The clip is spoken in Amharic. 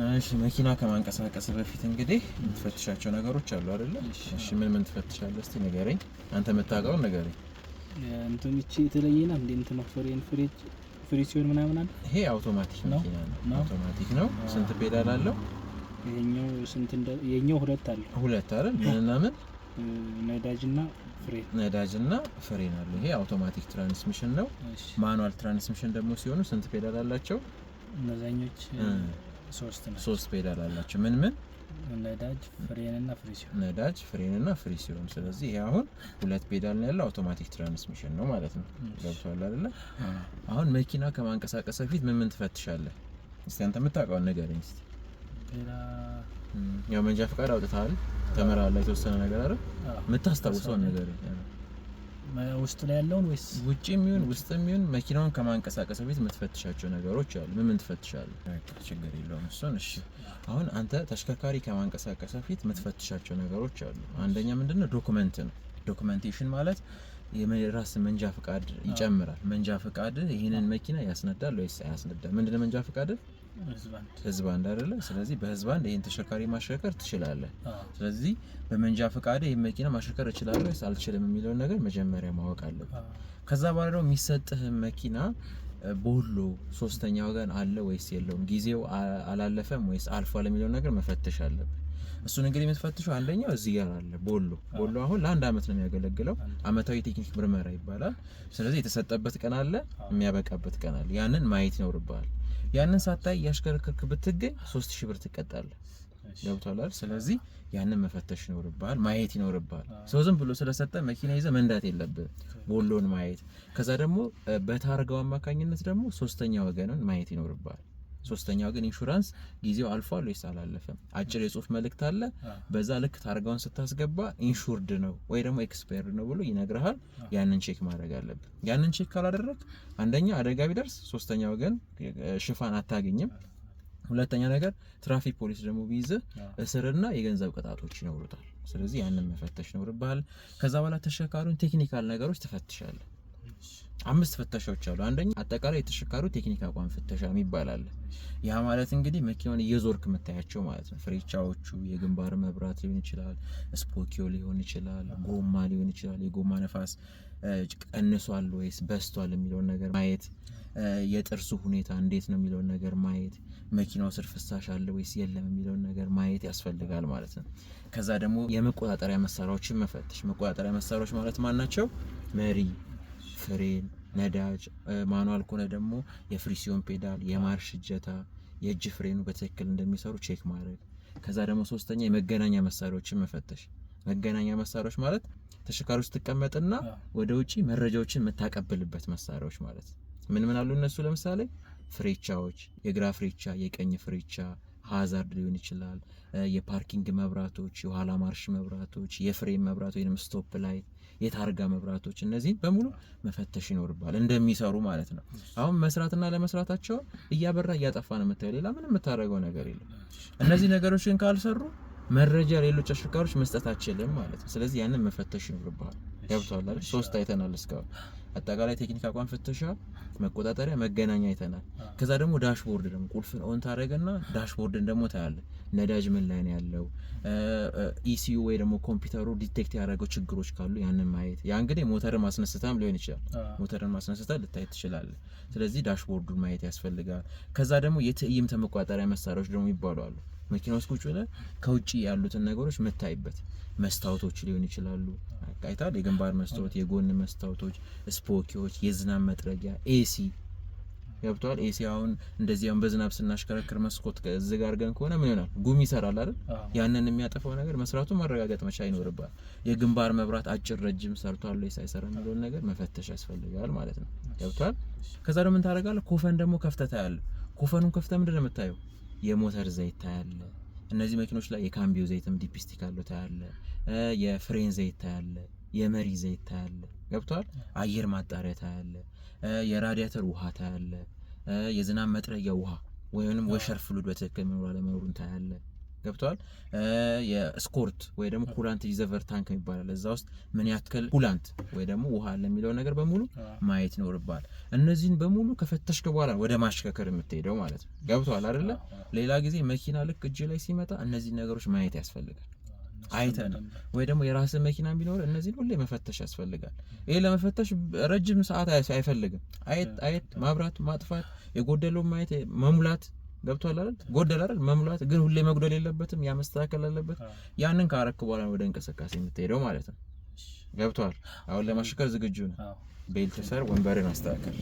እሺ መኪና ከማንቀሳቀስ በፊት እንግዲህ የምትፈትሻቸው ነገሮች አሉ አይደለ? እሺ ምን ትፈትሻለህ? እስቲ ንገረኝ። አንተ የምታውቀውን ንገረኝ። እንትን እቺ የተለየና እንደ እንትን ፍሪሲዮን ምናምን አለ። ይሄ አውቶማቲክ መኪና ነው። አውቶማቲክ ነው። ስንት ፔዳል አለው? ይሄኛው የኛው ሁለት አለ። ሁለት አይደል? ምንና ምን? ነዳጅና ፍሬን አለው። ይሄ አውቶማቲክ ትራንስሚሽን ነው። ማኑዋል ትራንስሚሽን ደግሞ ሲሆኑ ስንት ፔዳል አላቸው? እነዛኞች ሶስት ፔዳል አላቸው። ምን ነዳጅ ፍሬንና ፍሪሲዮን። ስለዚህ ይሄ አሁን ሁለት ፔዳል ነው ያለው አውቶማቲክ ትራንስሚሽን ነው ማለት ነው። ገብቶሃል አይደለ? አሁን መኪና ከማንቀሳቀስ በፊት ምን ትፈትሻለህ? እስቲ አንተ የምታውቀውን ንገረኝ እስቲ። ያው መንጃ ፈቃድ አውጥተሃል፣ ተመራለህ የተወሰነ ነገር አይደል? የምታስታውሰውን ንገረኝ። ውስጥ ላይ ያለውን ወይስ ውጪም ይሁን ውስጥም ይሁን መኪናውን ከማንቀሳቀስ በፊት የምትፈትሻቸው ነገሮች አሉ። ምን ትፈትሻለህ? ችግር የለውም እሱን። እሺ አሁን አንተ ተሽከርካሪ ከማንቀሳቀስ በፊት የምትፈትሻቸው ነገሮች አሉ። አንደኛ ምንድነው? ዶክመንት ነው። ዶክመንቴሽን ማለት የራስ መንጃ ፈቃድ ይጨምራል። መንጃ ፈቃድ ይሄንን መኪና ያስነዳል ወይስ አያስነዳም? ምንድነው መንጃ ፈቃድ? ህዝብ አንድ አይደለ? ስለዚህ በህዝብ አንድ ይሄን ተሽከርካሪ ማሽከርከር ትችላለህ። ስለዚህ በመንጃ ፈቃድ ይሄን መኪና ማሽከርከር እችላለሁ ወይስ አልችልም የሚለውን ነገር መጀመሪያ ማወቅ አለብህ። ከዛ በኋላ ደግሞ የሚሰጥህ መኪና ቦሎ ሶስተኛ ወገን አለ ወይስ የለውም፣ ጊዜው አላለፈም ወይስ አልፏል የሚለውን ነገር መፈተሽ አለብህ። እሱን እንግዲህ የምትፈትሸው አንደኛው እዚህ ጋር አለ ቦሎ አሁን ለአንድ አመት ነው የሚያገለግለው። አመታዊ ቴክኒክ ምርመራ ይባላል። ስለዚህ የተሰጠበት ቀን አለ፣ የሚያበቃበት ቀን አለ። ያንን ማየት ይኖርብሃል። ያንን ሳታይ ያሽከረከርክ ብትገኝ 3000 ብር ትቀጣለህ። ገብቶሃል አይደል? ስለዚህ ያንን መፈተሽ ይኖርብሃል፣ ማየት ይኖርብሃል። ሰው ዝም ብሎ ስለሰጠ መኪና ይዘህ መንዳት የለብህም። ቦሎን ማየት፣ ከዛ ደግሞ በታርጋው አማካኝነት ደግሞ ሶስተኛ ወገንን ማየት ይኖርብሃል። ሶስተኛው ግን ኢንሹራንስ ጊዜው አልፏል ወይስ አላለፈም፣ አጭር የጽሁፍ መልእክት አለ። በዛ ልክ ታርጋውን ስታስገባ ኢንሹርድ ነው ወይ ደግሞ ኤክስፓየርድ ነው ብሎ ይነግርሃል። ያንን ቼክ ማድረግ አለብህ። ያንን ቼክ ካላደረግ አንደኛ አደጋ ቢደርስ ሶስተኛ ወገን ሽፋን አታገኝም። ሁለተኛ ነገር ትራፊክ ፖሊስ ደግሞ ቢይዝህ እስርና የገንዘብ ቅጣቶች ይኖሩታል። ስለዚህ ያንን መፈተሽ ይኖርብሃል። ከዛ በኋላ ተሽከርካሪውን ቴክኒካል ነገሮች ትፈትሻለህ። 5 ፍተሻዎች አሉ። አንደኛ አጠቃላይ የተሽከርካሪው ቴክኒክ አቋም ፍተሻ ይባላል። ያ ማለት እንግዲህ መኪናውን እየዞርክ የምታያቸው ማለት ነው። ፍሬቻዎቹ፣ የግንባር መብራት ሊሆን ይችላል፣ ስፖኪዮ ሊሆን ይችላል፣ ጎማ ሊሆን ይችላል። የጎማ ነፋስ ቀንሷል ወይስ በስቷል የሚለውን ነገር ማየት፣ የጥርሱ ሁኔታ እንዴት ነው የሚለውን ነገር ማየት፣ መኪናው ስር ፍሳሽ አለ ወይስ የለም የሚለውን ነገር ማየት ያስፈልጋል ማለት ነው። ከዛ ደግሞ የመቆጣጠሪያ መሳሪያዎችን መፈተሽ። መቆጣጠሪያ መሳሪያዎች ማለት ማን ናቸው? መሪ፣ ፍሬን፣ ነዳጅ፣ ማኑዋል ከሆነ ደግሞ የፍሪሲዮን ፔዳል፣ የማርሽ እጀታ፣ የእጅ ፍሬኑ በትክክል እንደሚሰሩ ቼክ ማድረግ። ከዛ ደግሞ ሶስተኛ የመገናኛ መሳሪያዎችን መፈተሽ። መገናኛ መሳሪያዎች ማለት ተሽከርካሪ ውስጥ ተቀመጥና ወደ ውጪ መረጃዎችን የምታቀብልበት መሳሪያዎች ማለት ምን አሉ እነሱ? ለምሳሌ ፍሬቻዎች፣ የግራ ፍሬቻ፣ የቀኝ ፍሬቻ፣ ሃዛርድ ሊሆን ይችላል፣ የፓርኪንግ መብራቶች፣ የኋላ ማርሽ መብራቶች፣ የፍሬም መብራት ወይንም ስቶፕ ላይት፣ የታርጋ መብራቶች፣ እነዚህ በሙሉ መፈተሽ ይኖርባል እንደሚሰሩ ማለት ነው። አሁን መስራትና ለመስራታቸው እያበራ እያጠፋ ነው የምታየው። ሌላ ምንም የምታደርገው ነገር የለም። እነዚህ ነገሮች ግን ካልሰሩ መረጃ ሌሎች አሽከርካሪዎች መስጠት አትችልም ማለት ነው። ስለዚህ ያንን መፈተሽ ይኖርባል። ገብቷል አይደል? 3 አይተናል እስካሁን። አጠቃላይ ቴክኒክ አቋም ፍተሻ፣ መቆጣጠሪያ፣ መገናኛ አይተናል። ከዛ ደግሞ ዳሽቦርድ ደግሞ ቁልፍን ኦን ታደርግና ዳሽቦርድን ደግሞ ታያለህ። ነዳጅ ምን ላይ ነው ያለው፣ ኢሲዩ ወይ ደግሞ ኮምፒውተሩ ዲቴክት ያደረገው ችግሮች ካሉ ያንን ማየት። ያ እንግዲህ ሞተርን ማስነስተም ሊሆን ይችላል። ሞተርን ማስነስተህ ልታይ ትችላለህ። ስለዚህ ዳሽቦርዱን ማየት ያስፈልጋል። ከዛ ደግሞ የትዕይንት መቆጣጠሪያ መሳሪያዎች ደግሞ ይባሉ አሉ። መኪና ውስጥ ቁጭ ብለህ ከውጪ ያሉትን ነገሮች የምታይበት መስታወቶች ሊሆን ይችላሉ። አይታል፣ የግንባር መስታወት፣ የጎን መስታወቶች፣ ስፖኪዎች፣ የዝናብ መጥረጊያ፣ ኤሲ ገብቷል። ኤሲ አሁን እንደዚያም በዝናብ ስናሽከረክር መስኮት ዝግ አድርገን ከሆነ ምን ይሆናል? ጉም ይሰራል አይደል? ያንን የሚያጠፋው ነገር መስራቱ ማረጋገጥ መቻ ይኖርባል። የግንባር መብራት አጭር ረጅም ሰርቷል ወይ ሳይሰራ የሚለውን ነገር መፈተሽ ያስፈልጋል ማለት ነው። ገብቷል። ከዛ ደግሞ ምን ታደርጋለህ? ኮፈን ደግሞ ከፍተህ ታያለህ። ኮፈኑን ከፍተህ ምንድን ነው የምታየው? የሞተር ዘይት ታያለ። እነዚህ መኪኖች ላይ የካምቢዮ ዘይትም ዲፒስቲክ አለው ታያለ። የፍሬን ዘይት ታያለ። የመሪ ዘይት ታያለ። ገብቷል። አየር ማጣሪያ ታያለ። የራዲያተር ውሃ ታያለ። የዝናብ መጥረጊያ ውሃ ወይንም ወሸር ፍሉድ በትክክል መኖር አለመኖሩን ታያለ። ገብቷል። የስኮርት ወይ ደግሞ ኩላንት ሪዘርቨር ታንክ ይባላል። እዛ ውስጥ ምን ያክል ኩላንት ወይ ደግሞ ውሃ አለ የሚለው ነገር በሙሉ ማየት ይኖርባል። እነዚህን በሙሉ ከፈተሽክ በኋላ ወደ ማሽከርከር የምትሄደው ማለት ነው። ገብቷል አይደለ? ሌላ ጊዜ መኪና ልክ እጅ ላይ ሲመጣ እነዚህ ነገሮች ማየት ያስፈልጋል። አይተህ ነው ወይ ደግሞ የራስህ መኪና ቢኖር እነዚህን ሁሌ መፈተሽ ያስፈልጋል። ይሄ ለመፈተሽ ረጅም ሰዓት አይፈልግም። አየት ማብራት፣ ማጥፋት፣ የጎደለው ማየት፣ መሙላት። ገብቷል አይደል? ጎደል አይደል? መሙላት ግን ሁሌ መጉደል የለበትም። ያ መስተካከል አለበት። ያንን ካረክ በኋላ ወደ እንቅስቃሴ የምትሄደው ማለት ነው። ገብቷል? አሁን ለማሽከርከር ዝግጁ ነው። ቤልት ሰር፣ ወንበርን አስተካክል።